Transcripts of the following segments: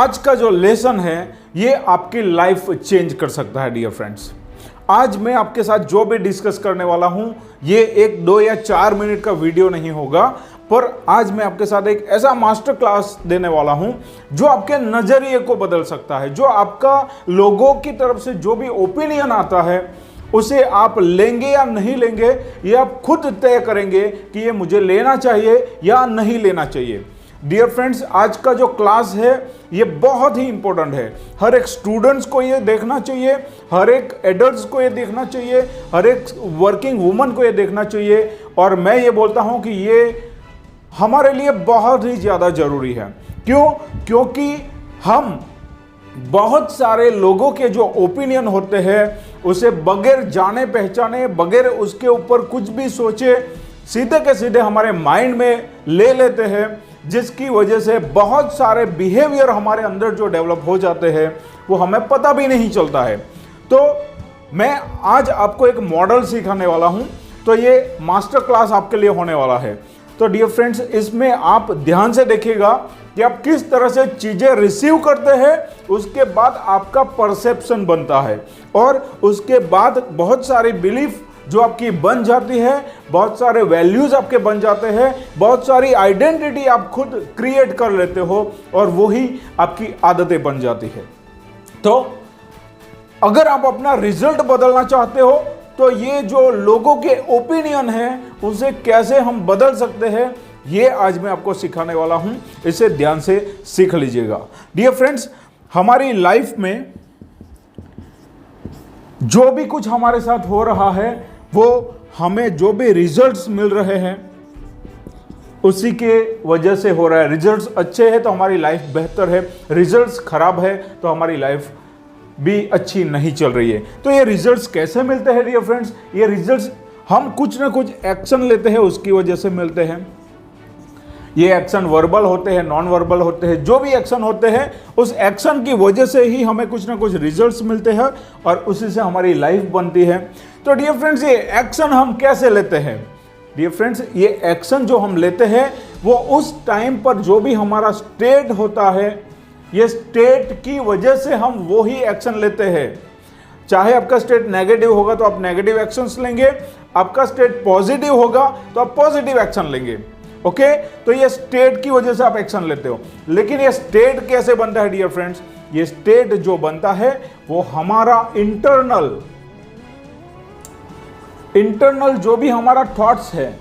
आज का जो लेसन है ये आपकी लाइफ चेंज कर सकता है डियर फ्रेंड्स। आज मैं आपके साथ जो भी डिस्कस करने वाला हूं ये 1, 2 या 4 मिनट का वीडियो नहीं होगा, पर आज मैं आपके साथ एक ऐसा मास्टर क्लास देने वाला हूं जो आपके नजरिए को बदल सकता है। जो आपका लोगों की तरफ से जो भी ओपिनियन आता है उसे आप लेंगे या नहीं लेंगे ये आप खुद तय करेंगे कि ये मुझे लेना चाहिए या नहीं लेना चाहिए। डियर फ्रेंड्स, आज का जो क्लास है ये बहुत ही इंपॉर्टेंट है। हर एक स्टूडेंट्स को ये देखना चाहिए, हर एक एडल्ट्स को ये देखना चाहिए, हर एक वर्किंग वुमन को ये देखना चाहिए। और मैं ये बोलता हूँ कि ये हमारे लिए बहुत ही ज़्यादा ज़रूरी है। क्यों? क्योंकि हम बहुत सारे लोगों के जो ओपिनियन होते हैं उसे बगैर जाने पहचाने, बगैर उसके ऊपर कुछ भी सोचे सीधे के सीधे हमारे माइंड में ले लेते हैं, जिसकी वजह से बहुत सारे बिहेवियर हमारे अंदर जो डेवलप हो जाते हैं वो हमें पता भी नहीं चलता है। तो मैं आज आपको एक मॉडल सिखाने वाला हूं, तो ये मास्टर क्लास आपके लिए होने वाला है। तो डियर फ्रेंड्स, इसमें आप ध्यान से देखिएगा कि आप किस तरह से चीज़ें रिसीव करते हैं, उसके बाद आपका परसेप्शन बनता है और उसके बाद बहुत सारी बिलीफ जो आपकी बन जाती है, बहुत सारे वैल्यूज आपके बन जाते हैं, बहुत सारी आइडेंटिटी आप खुद क्रिएट कर लेते हो और वही आपकी आदतें बन जाती है। तो अगर आप अपना रिजल्ट बदलना चाहते हो तो ये जो लोगों के ओपिनियन है उसे कैसे हम बदल सकते हैं ये आज मैं आपको सिखाने वाला हूं। इसे ध्यान से सीख लीजिएगा। डियर फ्रेंड्स, हमारी लाइफ में जो भी कुछ हमारे साथ हो रहा है वो हमें जो भी रिजल्ट्स मिल रहे हैं उसी के वजह से हो रहा है। रिजल्ट्स अच्छे हैं तो हमारी लाइफ बेहतर है, रिजल्ट्स खराब है तो हमारी लाइफ भी अच्छी नहीं चल रही है। तो ये रिजल्ट्स कैसे मिलते हैं डियर फ्रेंड्स? ये रिजल्ट्स हम कुछ ना कुछ एक्शन लेते हैं उसकी वजह से मिलते हैं। ये एक्शन वर्बल होते हैं, नॉन वर्बल होते हैं, जो भी एक्शन होते हैं उस एक्शन की वजह से ही हमें कुछ ना कुछ रिजल्ट्स मिलते हैं और उसी से हमारी लाइफ बनती है। तो डियर फ्रेंड्स, ये एक्शन हम कैसे लेते हैं? डियर फ्रेंड्स, ये एक्शन जो हम लेते हैं वो उस टाइम पर जो भी हमारा स्टेट होता है, ये स्टेट की वजह से हम वो ही एक्शन लेते हैं। चाहे आपका स्टेट नेगेटिव होगा तो आप नेगेटिव एक्शंस लेंगे, आपका स्टेट पॉजिटिव होगा तो आप पॉजिटिव एक्शन लेंगे। ओके, तो ये स्टेट की वजह से आप एक्शन लेते हो। लेकिन ये स्टेट कैसे बनता है डियर फ्रेंड्स? ये स्टेट जो बनता है वो हमारा इंटरनल जो भी हमारा थॉट्स है,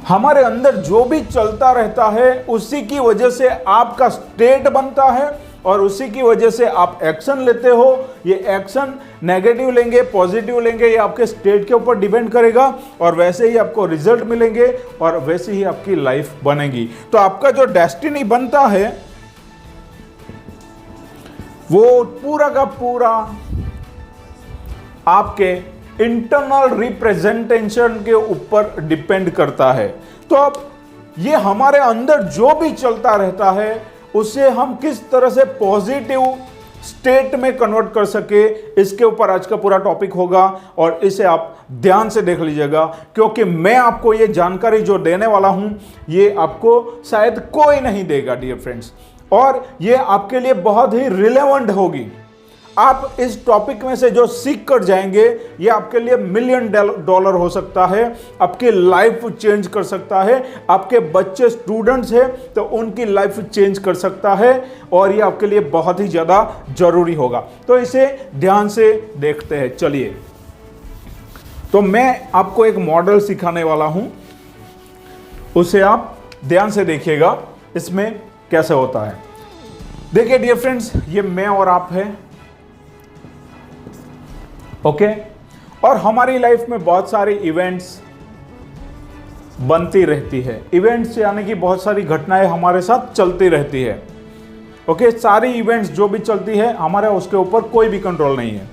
हमारे अंदर जो भी चलता रहता है उसी की वजह से आपका स्टेट बनता है और उसी की वजह से आप एक्शन लेते हो। ये एक्शन नेगेटिव लेंगे, पॉजिटिव लेंगे, ये आपके स्टेट के ऊपर डिपेंड करेगा और वैसे ही आपको रिजल्ट मिलेंगे और वैसे ही आपकी लाइफ बनेगी। तो आपका जो डेस्टिनी बनता है वो पूरा का पूरा आपके इंटरनल रिप्रेजेंटेशन के ऊपर डिपेंड करता है। तो अब ये हमारे अंदर जो भी चलता रहता है उसे हम किस तरह से पॉजिटिव स्टेट में कन्वर्ट कर सके, इसके ऊपर आज का पूरा टॉपिक होगा और इसे आप ध्यान से देख लीजिएगा, क्योंकि मैं आपको ये जानकारी जो देने वाला हूं ये आपको शायद कोई नहीं देगा डियर फ्रेंड्स, और ये आपके लिए बहुत ही रिलेवेंट होगी। आप इस टॉपिक में से जो सीख कर जाएंगे ये आपके लिए $1 मिलियन हो सकता है, आपकी लाइफ चेंज कर सकता है। आपके बच्चे स्टूडेंट्स हैं तो उनकी लाइफ चेंज कर सकता है और ये आपके लिए बहुत ही ज़्यादा जरूरी होगा। तो इसे ध्यान से देखते हैं। चलिए, तो मैं आपको एक मॉडल सिखाने वाला हूं, उसे आप ध्यान से देखिएगा इसमें कैसे होता है। देखिए डियर फ्रेंड्स, ये मैं और आप हैं, ओके, और हमारी लाइफ में बहुत सारी इवेंट्स बनती रहती है। इवेंट्स यानी कि बहुत सारी घटनाएं हमारे साथ चलती रहती है। ओके, सारी इवेंट्स जो भी चलती है हमारे उसके ऊपर कोई भी कंट्रोल नहीं है।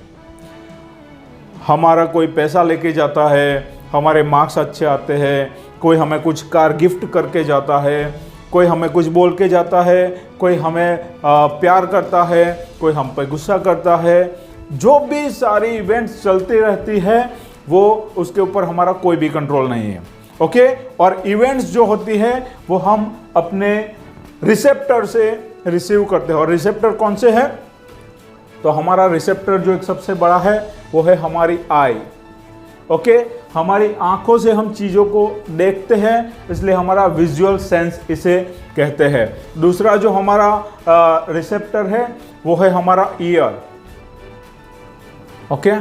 हमारा कोई पैसा लेके जाता है, हमारे मार्क्स अच्छे आते हैं, कोई हमें कुछ कार गिफ्ट करके जाता है, कोई हमें कुछ बोल के जाता है, कोई हमें प्यार करता है, कोई हम पे गुस्सा करता है। जो भी सारी इवेंट्स चलती रहती है वो उसके ऊपर हमारा कोई भी कंट्रोल नहीं है। ओके, और इवेंट्स जो होती है वो हम अपने रिसेप्टर से रिसीव करते हैं। और रिसेप्टर कौन से है? तो हमारा रिसेप्टर जो एक सबसे बड़ा है वो है हमारी आई। ओके, हमारी आंखों से हम चीज़ों को देखते हैं, इसलिए हमारा विजुअल सेंस इसे कहते हैं। दूसरा जो हमारा रिसेप्टर है वो है हमारा ईयर। ओके,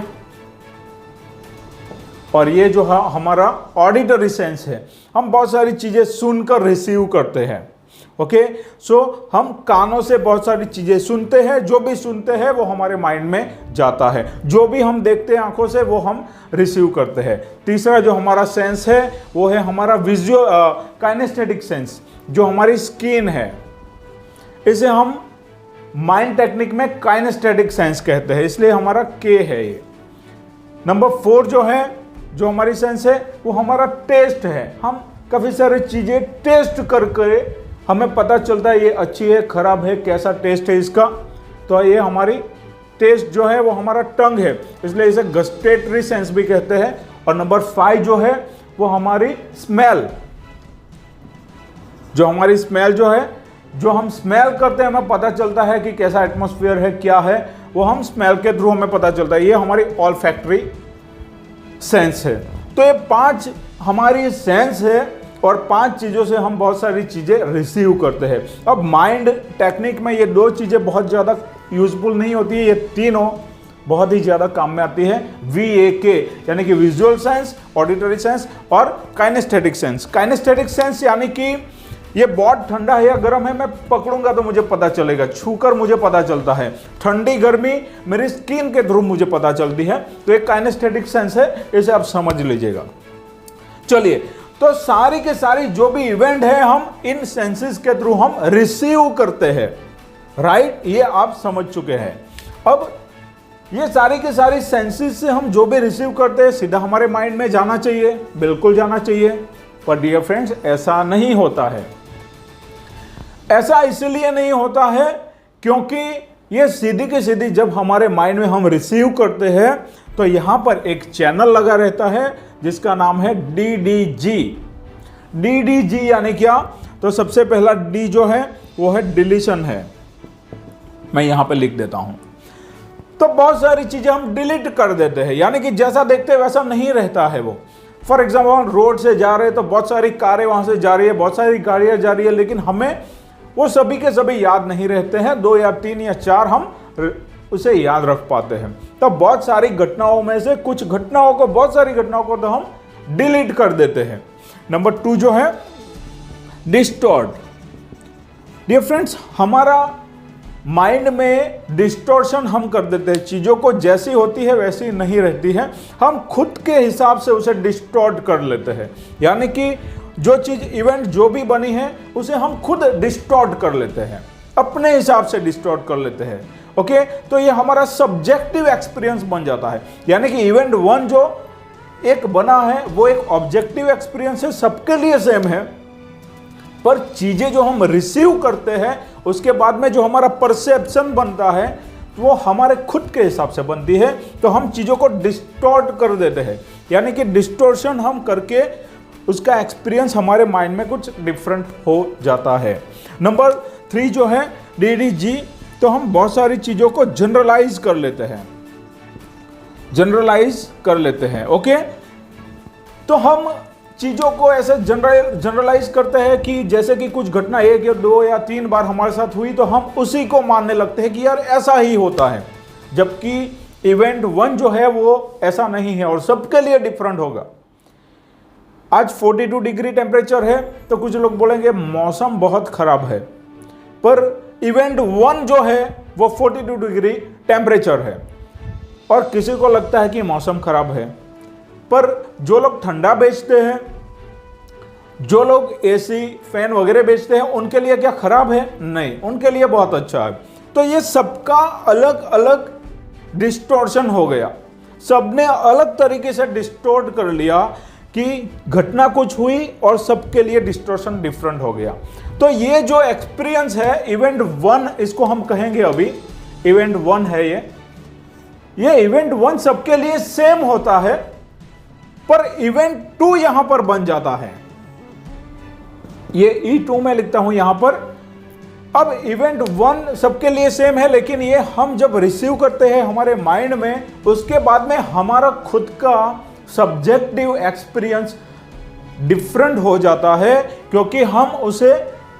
और ये जो है हमारा ऑडिटरी सेंस है, हम बहुत सारी चीज़ें सुनकर रिसीव करते हैं। ओके, सो हम कानों से बहुत सारी चीज़ें सुनते हैं, जो भी सुनते हैं वो हमारे माइंड में जाता है, जो भी हम देखते हैं आंखों से वो हम रिसीव करते हैं। तीसरा जो हमारा सेंस है वो है हमारा विजुअल काइनेस्थेटिक सेंस, जो हमारी स्किन है, इसे हम माइंड टेक्निक में काइनेस्थेटिक सेंस कहते हैं, इसलिए हमारा के है ये। नंबर 4 जो है, जो हमारी सेंस है वो हमारा टेस्ट है। हम काफ़ी सारी चीज़ें टेस्ट करके हमें पता चलता है ये अच्छी है, खराब है, कैसा टेस्ट है इसका। तो ये हमारी टेस्ट जो है वो हमारा टंग है, इसलिए इसे गस्टेटरी सेंस भी कहते हैं। और नंबर 5 जो है वो हमारी स्मेल, जो हमारी स्मेल जो है, जो हम स्मेल करते हैं हमें पता चलता है कि कैसा एटमॉस्फेयर है, क्या है, वो हम स्मेल के थ्रू हमें पता चलता है। ये हमारी ऑल्फैक्टरी सेंस है। तो ये 5 हमारी सेंस है और 5 चीज़ों से हम बहुत सारी चीज़ें रिसीव करते हैं। अब माइंड टेक्निक में ये 2 चीज़ें बहुत ज़्यादा यूजफुल नहीं होती है, ये तीनों बहुत ही ज़्यादा काम में आती है। VAK यानी कि विजुअल सेंस, ऑडिटरी सेंस और काइनेस्थेटिक सेंस। काइनेस्थेटिक सेंस यानी कि ये बहुत ठंडा है या गर्म है, मैं पकड़ूंगा तो मुझे पता चलेगा, छूकर मुझे पता चलता है। ठंडी गर्मी मेरी स्किन के थ्रू मुझे पता चलती है, तो एक काइनेस्थेटिक सेंस है, इसे आप समझ लीजिएगा। चलिए, तो सारी के सारी जो भी इवेंट है हम इन सेंसेस के थ्रू हम रिसीव करते हैं, राइट? ये आप समझ चुके हैं। अब ये सारी के सारी सेंसेस से हम जो भी रिसीव करते हैं सीधा हमारे माइंड में जाना चाहिए, बिल्कुल जाना चाहिए। पर डियर फ्रेंड्स, ऐसा नहीं होता है। ऐसा इसलिए नहीं होता है क्योंकि ये सीधी की सीधी जब हमारे माइंड में हम रिसीव करते हैं तो यहां पर एक चैनल लगा रहता है जिसका नाम है DDG। DDG यानी क्या? तो सबसे पहला D जो है वो है डिलीशन है, मैं यहां पे लिख देता हूं। तो बहुत सारी चीजें हम डिलीट कर देते हैं, यानी कि जैसा देखते हैं वैसा नहीं रहता है वो। फॉर एग्जाम्पल, हम रोड से जा रहे हैं तो बहुत सारी कारें वहां से जा रही है, बहुत सारी गाड़ियां जा रही है, लेकिन हमें वो सभी के सभी याद नहीं रहते हैं। 2 या 3 या 4 हम उसे याद रख पाते हैं। तो बहुत सारी घटनाओं में से कुछ घटनाओं को, बहुत सारी घटनाओं को तो हम डिलीट कर देते हैं। नंबर 2 जो है डिस्टॉर्ट। डियर फ्रेंड्स, हमारा माइंड में डिस्टॉर्शन हम कर देते हैं, चीज़ों को जैसी होती है वैसी नहीं रहती है, हम खुद के हिसाब से उसे डिस्टॉर्ट कर लेते हैं। यानी कि जो चीज़, इवेंट जो भी बनी है उसे हम खुद डिस्टॉर्ट कर लेते हैं, अपने हिसाब से डिस्टॉर्ट कर लेते हैं। ओके, तो ये हमारा सब्जेक्टिव एक्सपीरियंस बन जाता है। यानी कि इवेंट 1 जो एक बना है वो एक ऑब्जेक्टिव एक्सपीरियंस है, सबके लिए सेम है, पर चीजें जो हम रिसीव करते हैं उसके बाद में जो हमारा परसेप्शन बनता है वो हमारे खुद के हिसाब से बनती है। तो हम चीजों को डिस्टॉर्ट कर देते हैं, यानी कि डिस्टॉर्शन हम करके उसका एक्सपीरियंस हमारे माइंड में कुछ डिफरेंट हो जाता है। नंबर 3 जो है DDG, तो हम बहुत सारी चीज़ों को जनरलाइज कर लेते हैं, जनरलाइज कर लेते हैं। ओके, तो हम चीज़ों को ऐसे जनरलाइज करते हैं कि जैसे कि कुछ घटना 1 या 2 या 3 बार हमारे साथ हुई तो हम उसी को मानने लगते हैं कि यार ऐसा ही होता है, जबकि इवेंट 1 जो है वो ऐसा नहीं है और सबके लिए डिफरेंट होगा। आज 42 डिग्री टेम्परेचर है तो कुछ लोग बोलेंगे मौसम बहुत खराब है, पर इवेंट 1 जो है वो 42 डिग्री टेम्परेचर है और किसी को लगता है कि मौसम खराब है। पर जो लोग ठंडा बेचते हैं, जो लोग AC फैन वगैरह बेचते हैं, उनके लिए क्या खराब है? नहीं, उनके लिए बहुत अच्छा है। तो ये सबका अलग अलग डिस्टॉर्शन हो गया, सबने अलग तरीके से डिस्टॉर्ट कर लिया कि घटना कुछ हुई और सबके लिए डिस्टॉर्शन डिफरेंट हो गया। तो ये जो एक्सपीरियंस है इवेंट 1, इसको हम कहेंगे अभी इवेंट 1 है ये इवेंट 1 सबके लिए सेम होता है, पर इवेंट 2 यहां पर बन जाता है। ये E2 में लिखता हूं यहां पर अब इवेंट 1 सबके लिए सेम है, लेकिन ये हम जब रिसीव करते हैं हमारे माइंड में, उसके बाद में हमारा खुद का सब्जेक्टिव एक्सपीरियंस डिफरेंट हो जाता है, क्योंकि हम उसे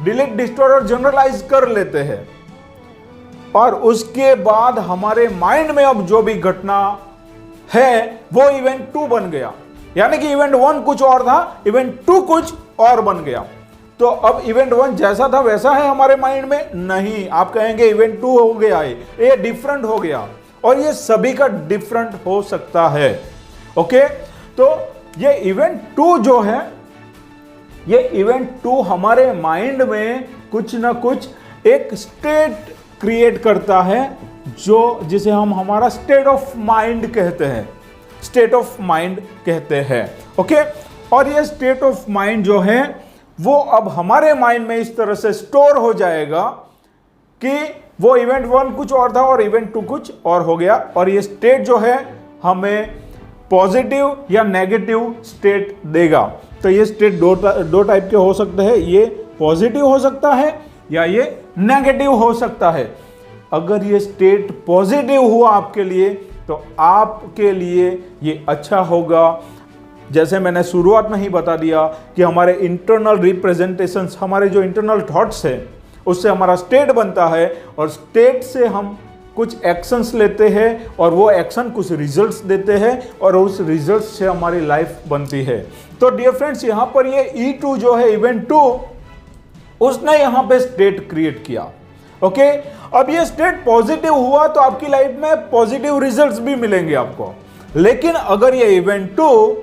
डिलीट, डिस्टॉर्ट और जनरलाइज कर लेते हैं। और उसके बाद हमारे माइंड में अब जो भी घटना है वो इवेंट 2 बन गया। यानी कि इवेंट 1 कुछ और था, इवेंट 2 कुछ और बन गया। तो अब इवेंट 1 जैसा था वैसा है हमारे माइंड में? नहीं, आप कहेंगे इवेंट 2 हो गया है, ये डिफरेंट हो गया। और ये सभी का डिफरेंट हो सकता है। ओके, तो ये इवेंट 2 जो है, ये इवेंट 2 हमारे माइंड में कुछ ना कुछ एक स्टेट क्रिएट करता है, जो जिसे हम हमारा स्टेट ऑफ माइंड कहते हैं, स्टेट ऑफ माइंड कहते हैं। ओके, और ये स्टेट ऑफ माइंड जो है वो अब हमारे माइंड में इस तरह से स्टोर हो जाएगा कि वो इवेंट 1 कुछ और था और इवेंट 2 कुछ और हो गया। और ये स्टेट जो है हमें पॉजिटिव या नेगेटिव स्टेट देगा। तो ये स्टेट दो टाइप के हो सकते हैं, ये पॉजिटिव हो सकता है या ये नेगेटिव हो सकता है। अगर ये स्टेट पॉजिटिव हुआ आपके लिए तो आपके लिए ये अच्छा होगा। जैसे मैंने शुरुआत में ही बता दिया कि हमारे इंटरनल रिप्रेजेंटेशंस, हमारे जो इंटरनल थॉट्स है उससे हमारा स्टेट बनता है, और स्टेट से हम कुछ एक्शंस लेते हैं और वो एक्शन कुछ रिजल्ट्स देते हैं, और उस रिजल्ट से हमारी लाइफ बनती है। तो डियर फ्रेंड्स, यहाँ पर ये E2 जो है, इवेंट 2, उसने यहाँ पे स्टेट क्रिएट किया। ओके, अब ये स्टेट पॉजिटिव हुआ तो आपकी लाइफ में पॉजिटिव रिजल्ट्स भी मिलेंगे आपको। लेकिन अगर ये इवेंट 2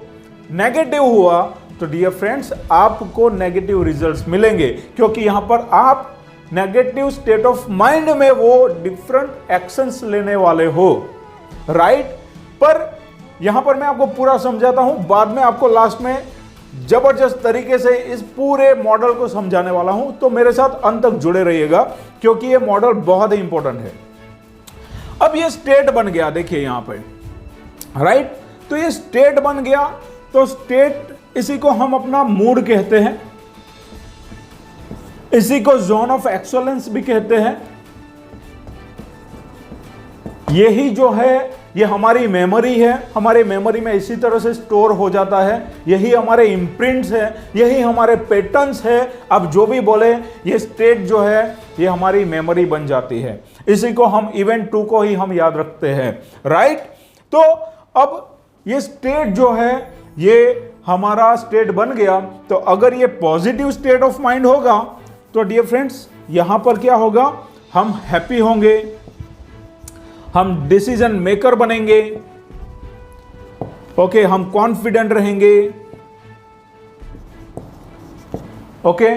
नेगेटिव हुआ तो डियर फ्रेंड्स आपको नेगेटिव रिजल्ट्स मिलेंगे, क्योंकि यहां पर आप नेगेटिव स्टेट ऑफ माइंड में वो डिफरेंट एक्शंस लेने वाले हो, राइट। पर यहां पर मैं आपको पूरा समझाता हूं, बाद में आपको लास्ट में जबरदस्त तरीके से इस पूरे मॉडल को समझाने वाला हूं। तो मेरे साथ अंत तक जुड़े रहिएगा, क्योंकि ये मॉडल बहुत ही इंपॉर्टेंट है। अब ये स्टेट बन गया, देखिए यहां पे, राइट। तो ये स्टेट बन गया, तो स्टेट, इसी को हम अपना मूड कहते हैं, इसी को जोन ऑफ एक्सेलेंस भी कहते हैं। यही जो है ये हमारी मेमोरी है, हमारे मेमोरी में इसी तरह से स्टोर हो जाता है। यही हमारे इम्प्रिंट्स है, यही हमारे पैटर्न्स है। अब जो भी बोले, ये स्टेट जो है ये हमारी मेमोरी बन जाती है। इसी को हम इवेंट 2 को ही हम याद रखते हैं, राइट। तो अब ये स्टेट जो है ये हमारा स्टेट बन गया। तो अगर ये पॉजिटिव स्टेट ऑफ माइंड होगा तो डियर फ्रेंड्स यहां पर क्या होगा, हम हैप्पी होंगे, हम डिसीजन मेकर बनेंगे, ओके, हम कॉन्फिडेंट रहेंगे, ओके,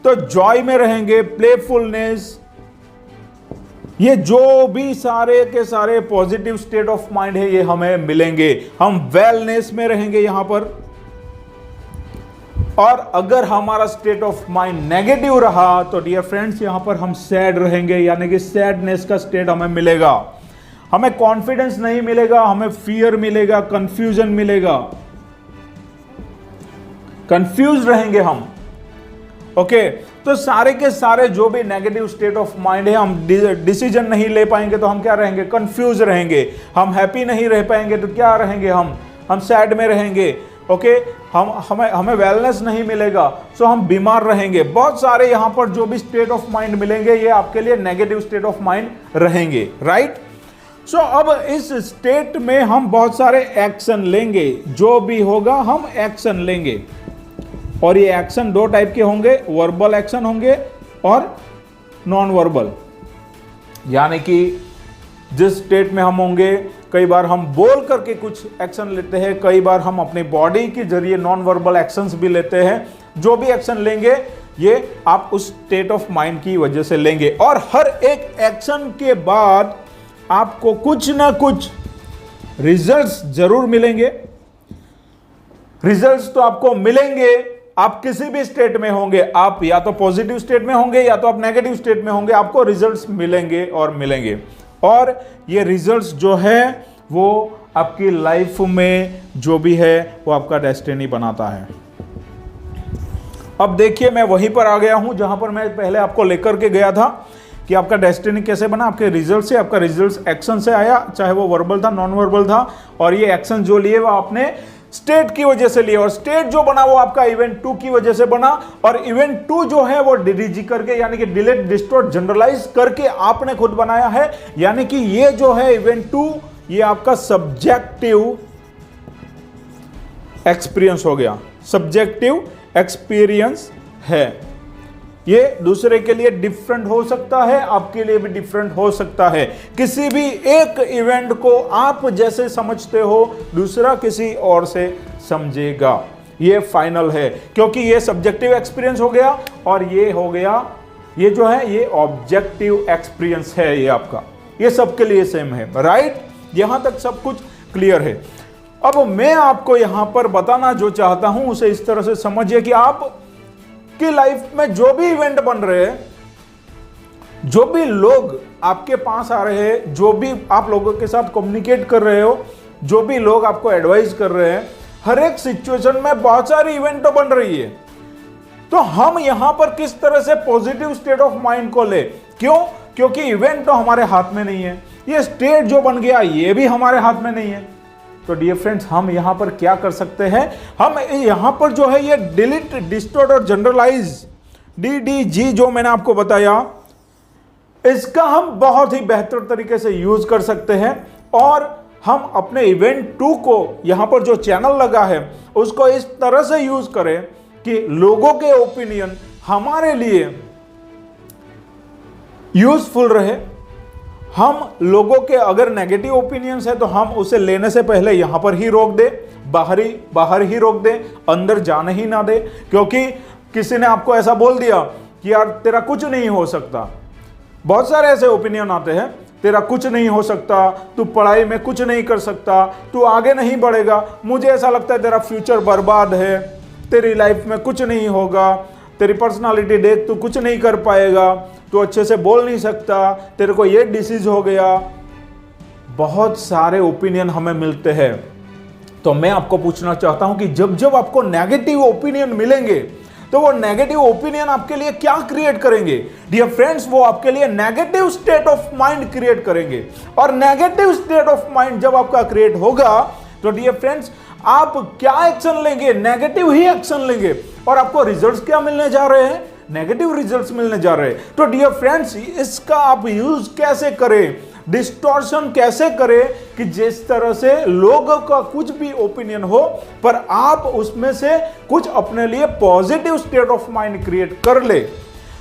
तो जॉय में रहेंगे, प्लेफुलनेस, ये जो भी सारे के सारे पॉजिटिव स्टेट ऑफ माइंड है ये हमें मिलेंगे। हम वेलनेस में रहेंगे यहां पर। और अगर हमारा स्टेट ऑफ माइंड नेगेटिव रहा तो डियर फ्रेंड्स यहां पर हम सैड रहेंगे, यानी कि सैडनेस का स्टेट हमें मिलेगा। हमें कॉन्फिडेंस नहीं मिलेगा, हमें फियर मिलेगा, कंफ्यूजन मिलेगा, कंफ्यूज रहेंगे हम। ओके, तो सारे के सारे जो भी नेगेटिव स्टेट ऑफ माइंड है, हम डिसीजन नहीं ले पाएंगे तो हम क्या रहेंगे, कंफ्यूज रहेंगे। हम हैप्पी नहीं रह पाएंगे तो क्या रहेंगे, हम सैड में रहेंगे। ओके, हमें वेलनेस नहीं मिलेगा, सो हम बीमार रहेंगे। बहुत सारे यहां पर जो भी स्टेट ऑफ माइंड मिलेंगे ये आपके लिए नेगेटिव स्टेट ऑफ माइंड रहेंगे, राइट। सो अब इस स्टेट में हम बहुत सारे एक्शन लेंगे, जो भी होगा हम एक्शन लेंगे। और ये एक्शन 2 टाइप के होंगे, वर्बल एक्शन होंगे और नॉन वर्बल। यानी कि जिस स्टेट में हम होंगे, कई बार हम बोल करके कुछ एक्शन लेते हैं, कई बार हम अपनी बॉडी के जरिए नॉन वर्बल एक्शंस भी लेते हैं। जो भी एक्शन लेंगे ये आप उस स्टेट ऑफ माइंड की वजह से लेंगे। और हर एक एक्शन के बाद आपको कुछ ना कुछ रिजल्ट्स जरूर मिलेंगे। रिजल्ट्स तो आपको मिलेंगे, आप किसी भी स्टेट में होंगे, आप या तो पॉजिटिव स्टेट में होंगे या तो आप नेगेटिव स्टेट में होंगे, आपको रिजल्ट्स मिलेंगे और मिलेंगे। और ये रिजल्ट्स जो है वो आपकी लाइफ में जो भी है वो आपका डेस्टिनी बनाता है। अब देखिए मैं वहीं पर आ गया हूं जहां पर मैं पहले आपको लेकर के गया था कि आपका डेस्टिनी कैसे बना, आपके रिजल्ट से। आपका रिजल्ट एक्शन से आया, चाहे वो वर्बल था, नॉन वर्बल था, और ये एक्शन जो लिए वो आपने स्टेट की वजह से लिया, और स्टेट जो बना वो आपका इवेंट 2 की वजह से बना। और इवेंट 2 जो है वो डीडीजी करके, यानी कि डिलीट डिस्टॉर्ट जनरलाइज करके आपने खुद बनाया है। यानी कि ये जो है इवेंट 2 ये आपका सब्जेक्टिव एक्सपीरियंस हो गया, सब्जेक्टिव एक्सपीरियंस है। ये दूसरे के लिए डिफरेंट हो सकता है, आपके लिए भी डिफरेंट हो सकता है। किसी भी एक इवेंट को आप जैसे समझते हो दूसरा किसी और से समझेगा, ये फाइनल है, क्योंकि ये सब्जेक्टिव एक्सपीरियंस हो गया और ये हो गया, ये जो है ये ऑब्जेक्टिव एक्सपीरियंस है। ये आपका, ये सबके लिए सेम है, राइट? यहां तक सब कुछ क्लियर है। अब मैं आपको यहां पर बताना जो चाहता हूं उसे इस तरह से समझिए कि आप की लाइफ में जो भी इवेंट बन रहे हैं, जो भी लोग आपके पास आ रहे हैं, जो भी आप लोगों के साथ कम्युनिकेट कर रहे हो, जो भी लोग आपको एडवाइस कर रहे हैं, हर एक सिचुएशन में बहुत सारी इवेंट बन रही है। तो हम यहां पर किस तरह से पॉजिटिव स्टेट ऑफ माइंड को ले? क्यों? क्योंकि इवेंट तो हमारे हाथ में नहीं है, ये स्टेट जो बन गया ये भी हमारे हाथ में नहीं है। तो डियर फ्रेंड्स, हम यहां पर क्या कर सकते हैं? हम यहां पर जो है ये डिलीट डिस्टॉर्ट और जनरलाइज, डीडीजी जो मैंने आपको बताया, इसका हम बहुत ही बेहतर तरीके से यूज कर सकते हैं। और हम अपने इवेंट 2 को यहां पर जो चैनल लगा है उसको इस तरह से यूज करें कि लोगों के ओपिनियन हमारे लिए यूजफुल रहे। हम लोगों के अगर नेगेटिव ओपिनियंस है तो हम उसे लेने से पहले यहां पर ही रोक दे, बाहर ही रोक दे, अंदर जाने ही ना दे। क्योंकि किसी ने आपको ऐसा बोल दिया कि यार तेरा कुछ नहीं हो सकता, बहुत सारे ऐसे ओपिनियन आते हैं, तेरा कुछ नहीं हो सकता, तू पढ़ाई में कुछ नहीं कर सकता, तू आगे नहीं बढ़ेगा, मुझे ऐसा लगता है तेरा फ्यूचर बर्बाद है, तेरी लाइफ में कुछ नहीं होगा, तेरी पर्सनालिटी देख तू कुछ नहीं कर पाएगा, तू अच्छे से बोल नहीं सकता, तेरे को ये डिसीज हो गया। बहुत सारे ओपिनियन हमें मिलते हैं। तो मैं आपको पूछना चाहता हूं कि जब जब आपको नेगेटिव ओपिनियन मिलेंगे तो वो नेगेटिव ओपिनियन आपके लिए क्या क्रिएट करेंगे? डियर फ्रेंड्स, वो आपके लिए negative state of mind create करेंगे। और नेगेटिव स्टेट ऑफ माइंड जब आपका क्रिएट होगा तो डियर फ्रेंड्स, आप क्या एक्शन लेंगे? नेगेटिव ही एक्शन लेंगे। और आपको रिजल्ट्स क्या मिलने जा रहे हैं? नेगेटिव रिजल्ट्स मिलने जा रहे हैं। तो डियर फ्रेंड्स, इसका आप यूज कैसे करें, डिस्टॉर्शन कैसे करें कि जिस तरह से लोगों का कुछ भी ओपिनियन हो पर आप उसमें से कुछ अपने लिए positive state of mind create कर ले।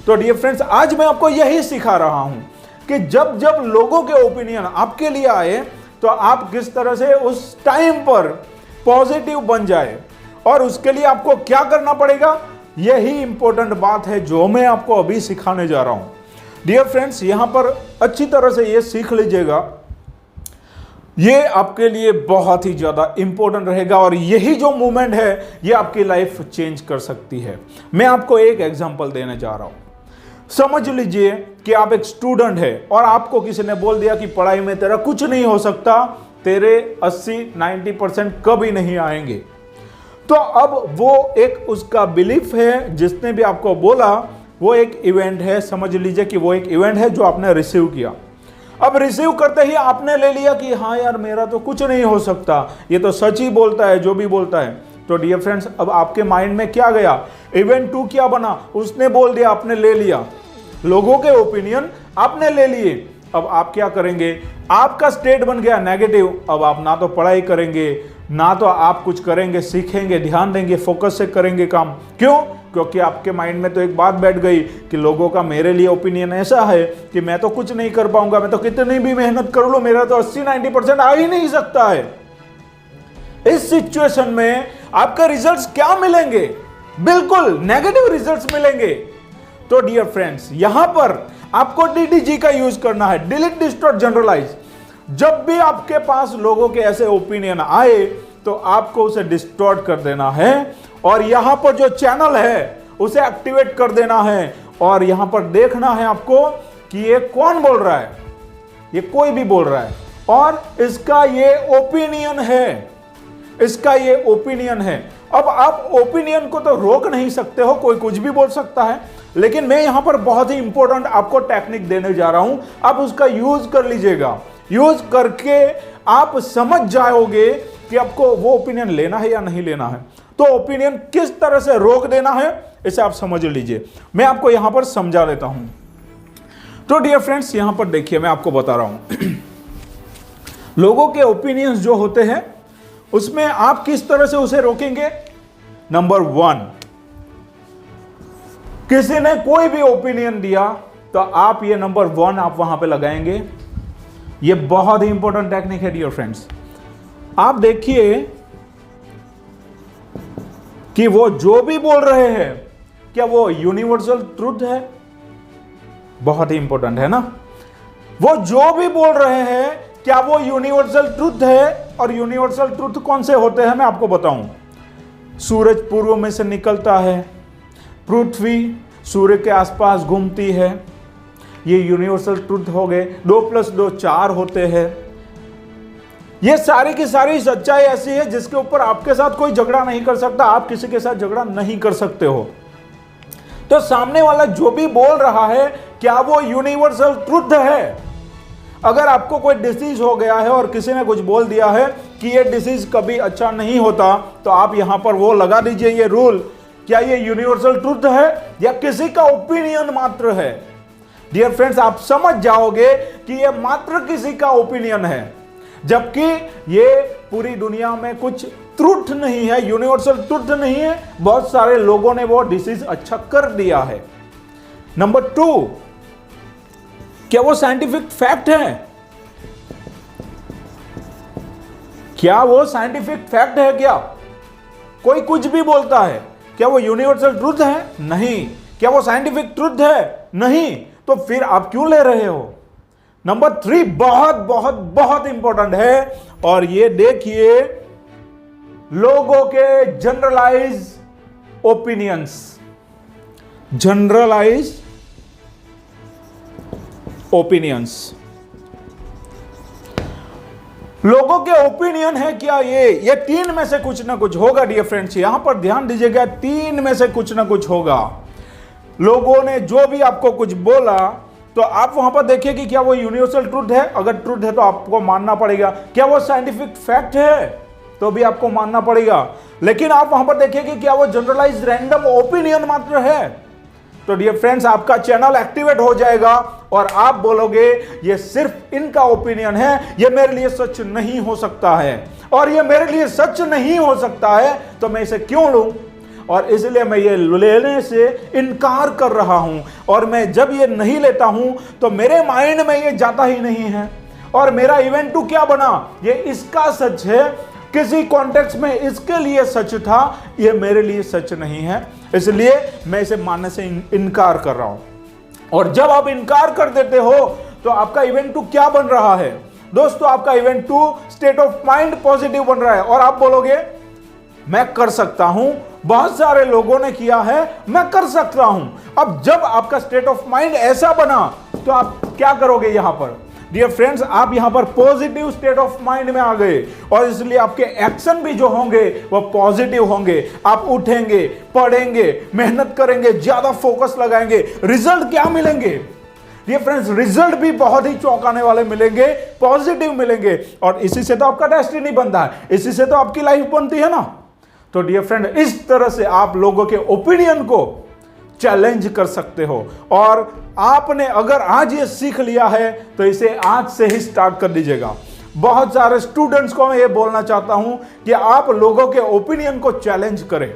तो डियर फ्रेंड्स, आज मैं आपको यही सिखा रहा हूं कि जब जब लोगों के ओपिनियन आपके लिए आए तो आप किस तरह से उस टाइम पर पॉजिटिव बन जाए। और उसके लिए आपको क्या करना पड़ेगा, यही इंपॉर्टेंट बात है जो मैं आपको अभी सिखाने जा रहा हूं। डियर फ्रेंड्स, यहां पर अच्छी तरह से ये सीख लीजिएगा, ये आपके लिए बहुत ही ज्यादा इंपॉर्टेंट रहेगा। और यही जो मूवमेंट है ये आपकी लाइफ चेंज कर सकती है। मैं आपको एक एग्जांपल देने जा रहा हूं। समझ लीजिए कि आप एक स्टूडेंट है और आपको किसी ने बोल दिया कि पढ़ाई में तेरा कुछ नहीं हो सकता, तेरे 80-90% कभी नहीं आएंगे। तो अब वो एक उसका बिलीफ है, जिसने भी आपको बोला वो एक इवेंट है। समझ लीजिए कि वो एक इवेंट है जो आपने रिसीव किया। अब रिसीव करते ही आपने ले लिया कि हाँ यार मेरा तो कुछ नहीं हो सकता, ये तो सच ही बोलता है जो भी बोलता है। तो डियर फ्रेंड्स, अब आपके माइंड में क्या गया? इवेंट 2 क्या बना? उसने बोल दिया, आपने ले लिया, लोगों के ओपिनियन आपने ले लिए। अब आप क्या करेंगे? आपका स्टेट बन गया नेगेटिव। अब आप ना तो पढ़ाई करेंगे, ना तो आप कुछ करेंगे, सीखेंगे, ध्यान देंगे, फोकस से करेंगे काम। क्यों? क्योंकि आपके माइंड में तो एक बात बैठ गई कि लोगों का मेरे लिए ओपिनियन ऐसा है कि मैं तो कुछ नहीं कर पाऊंगा, मैं तो कितनी भी मेहनत कर लूं, मेरा तो 80-90% आ ही नहीं सकता है। इस सिचुएशन में आपका रिजल्ट्स क्या मिलेंगे? बिल्कुल नेगेटिव रिजल्ट्स मिलेंगे। तो डियर फ्रेंड्स, यहां पर आपको डीडीजी का यूज करना है, डिलीट डिस्टॉर्ट जनरलाइज। जब भी आपके पास लोगों के ऐसे ओपिनियन आए तो आपको उसे डिस्टॉर्ट कर देना है और यहां पर जो चैनल है उसे एक्टिवेट कर देना है। और यहां पर देखना है आपको कि ये कौन बोल रहा है, ये कोई भी बोल रहा है और इसका ये ओपिनियन है, इसका ये ओपिनियन है। अब आप ओपिनियन को तो रोक नहीं सकते हो, कोई कुछ भी बोल सकता है, लेकिन मैं यहां पर बहुत ही इंपॉर्टेंट आपको टेक्निक देने जा रहा हूं, आप उसका यूज कर लीजिएगा। यूज करके आप समझ जाओगे कि आपको वो ओपिनियन लेना है या नहीं लेना है। तो ओपिनियन किस तरह से रोक देना है इसे आप समझ लीजिए, मैं आपको यहां पर समझा देता हूं। तो डियर फ्रेंड्स, यहां पर देखिए, मैं आपको बता रहा हूं लोगों के ओपिनियंस जो होते हैं उसमें आप किस तरह से उसे रोकेंगे। नंबर 1, किसी ने कोई भी ओपिनियन दिया तो आप ये नंबर 1 आप वहां पे लगाएंगे। ये बहुत ही इंपॉर्टेंट टेक्निक है डियर फ्रेंड्स। आप देखिए कि वो जो भी बोल रहे हैं क्या वो यूनिवर्सल ट्रुथ है। बहुत ही इंपॉर्टेंट है ना। वो जो भी बोल रहे हैं क्या वो यूनिवर्सल ट्रुथ है। और यूनिवर्सल ट्रुथ कौन से होते हैं मैं आपको बताऊं। सूरज पूर्व में से निकलता है, पृथ्वी सूर्य के आसपास घूमती है, ये यूनिवर्सल ट्रुथ हो गए। 2 + 2 4 होते हैं। ये सारी की सारी सच्चाई ऐसी है जिसके ऊपर आपके साथ कोई झगड़ा नहीं कर सकता, आप किसी के साथ झगड़ा नहीं कर सकते हो। तो सामने वाला जो भी बोल रहा है क्या वो यूनिवर्सल ट्रुथ है। अगर आपको कोई डिसीज हो गया है और किसी ने कुछ बोल दिया है कि ये डिसीज कभी अच्छा नहीं होता, तो आप यहां पर वो लगा दीजिए ये रूल, क्या ये यूनिवर्सल ट्रुथ है या किसी का ओपिनियन मात्र है। डियर फ्रेंड्स, आप समझ जाओगे कि ये मात्र किसी का ओपिनियन है, जबकि ये पूरी दुनिया में कुछ ट्रुथ नहीं है, यूनिवर्सल ट्रुथ नहीं है। बहुत सारे लोगों ने वो डिसीज अच्छा कर दिया है। नंबर 2, क्या वो साइंटिफिक फैक्ट है। क्या वो साइंटिफिक फैक्ट है। क्या कोई कुछ भी बोलता है क्या वो यूनिवर्सल ट्रुथ है। नहीं। क्या वो साइंटिफिक ट्रुथ है। नहीं। तो फिर आप क्यों ले रहे हो। नंबर 3 बहुत बहुत बहुत इंपॉर्टेंट है, और ये देखिए, लोगों के जनरलाइज ओपिनियंस। जनरलाइज ओपिनियंस, लोगों के ओपिनियन है क्या ये 3 में से कुछ ना कुछ होगा। डियर फ्रेंड्स, यहां पर ध्यान दीजिएगा, 3 में से कुछ ना कुछ होगा। लोगों ने जो भी आपको कुछ बोला तो आप वहां पर देखिए कि क्या वो यूनिवर्सल ट्रुथ है। अगर ट्रुथ है तो आपको मानना पड़ेगा। क्या वो साइंटिफिक फैक्ट है तो भी आपको मानना पड़ेगा। लेकिन आप वहां पर देखिए कि क्या वो जनरलाइज रैंडम ओपिनियन मात्र है। तो डियर फ्रेंड्स, आपका चैनल एक्टिवेट हो जाएगा और आप बोलोगे ये सिर्फ इनका ओपिनियन है, ये मेरे लिए सच नहीं हो सकता है। और ये मेरे लिए सच नहीं हो सकता है तो मैं इसे क्यों लूं, और इसलिए मैं ये लेने से इनकार कर रहा हूं। और मैं जब ये नहीं लेता हूं तो मेरे माइंड में ये जाता ही नहीं है, और मेरा इवेंट टू क्या बना, ये इसका सच है, किसी कॉन्टेक्स्ट में इसके लिए सच था, ये मेरे लिए सच नहीं है, इसलिए मैं इसे मानने से इनकार कर रहा हूं। और जब आप इनकार कर देते हो तो आपका इवेंट टू क्या बन रहा है दोस्तों, आपका event to state of mind positive बन रहा है। और आप बोलोगे मैं कर सकता हूं, बहुत सारे लोगों ने किया है, मैं कर सकता हूं। अब जब आपका स्टेट ऑफ माइंड ऐसा बना तो आप क्या करोगे यहां पर। डियर फ्रेंड्स, आप यहां पर पॉजिटिव स्टेट ऑफ माइंड में आ गए, और इसलिए आपके एक्शन भी जो होंगे वो पॉजिटिव होंगे। आप उठेंगे, पढ़ेंगे, मेहनत करेंगे, ज्यादा फोकस लगाएंगे, रिजल्ट क्या मिलेंगे डियर फ्रेंड्स, रिजल्ट भी बहुत ही चौंकाने वाले मिलेंगे, पॉजिटिव मिलेंगे। और इसी से तो आपका डेस्टिनी बनता है, इसी से तो आपकी लाइफ बनती है ना। तो डियर फ्रेंड, इस तरह से आप लोगों के ओपिनियन को चैलेंज कर सकते हो। और आपने अगर आज ये सीख लिया है तो इसे आज से ही स्टार्ट कर दीजिएगा। बहुत सारे स्टूडेंट्स को मैं ये बोलना चाहता हूं कि आप लोगों के ओपिनियन को चैलेंज करें।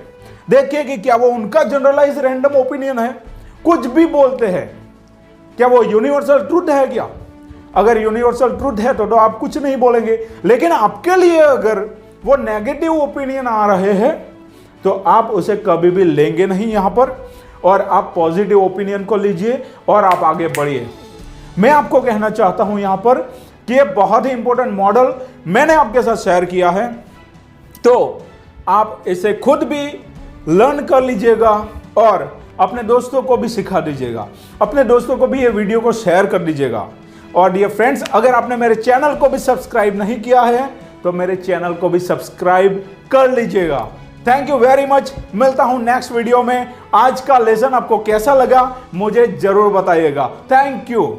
देखिए कि क्या वो उनका जनरलाइज रैंडम ओपिनियन है, कुछ भी बोलते हैं, क्या वो यूनिवर्सल ट्रुथ है क्या। अगर यूनिवर्सल ट्रुथ है तो आप कुछ नहीं बोलेंगे, लेकिन आपके लिए अगर वो नेगेटिव ओपिनियन आ रहे हैं तो आप उसे कभी भी लेंगे नहीं यहां पर, और आप पॉजिटिव ओपिनियन को लीजिए और आप आगे बढ़िए। मैं आपको कहना चाहता हूं यहां पर कि ये बहुत ही इंपॉर्टेंट मॉडल मैंने आपके साथ शेयर किया है, तो आप इसे खुद भी लर्न कर लीजिएगा और अपने दोस्तों को भी सिखा दीजिएगा, अपने दोस्तों को भी ये वीडियो को शेयर कर दीजिएगा। और डियर फ्रेंड्स, अगर आपने मेरे चैनल को भी सब्सक्राइब नहीं किया है तो मेरे चैनल को भी सब्सक्राइब कर लीजिएगा। Thank you very much. मिलता हूं नेक्स्ट वीडियो में। आज का लेसन आपको कैसा लगा मुझे जरूर बताइएगा। Thank you.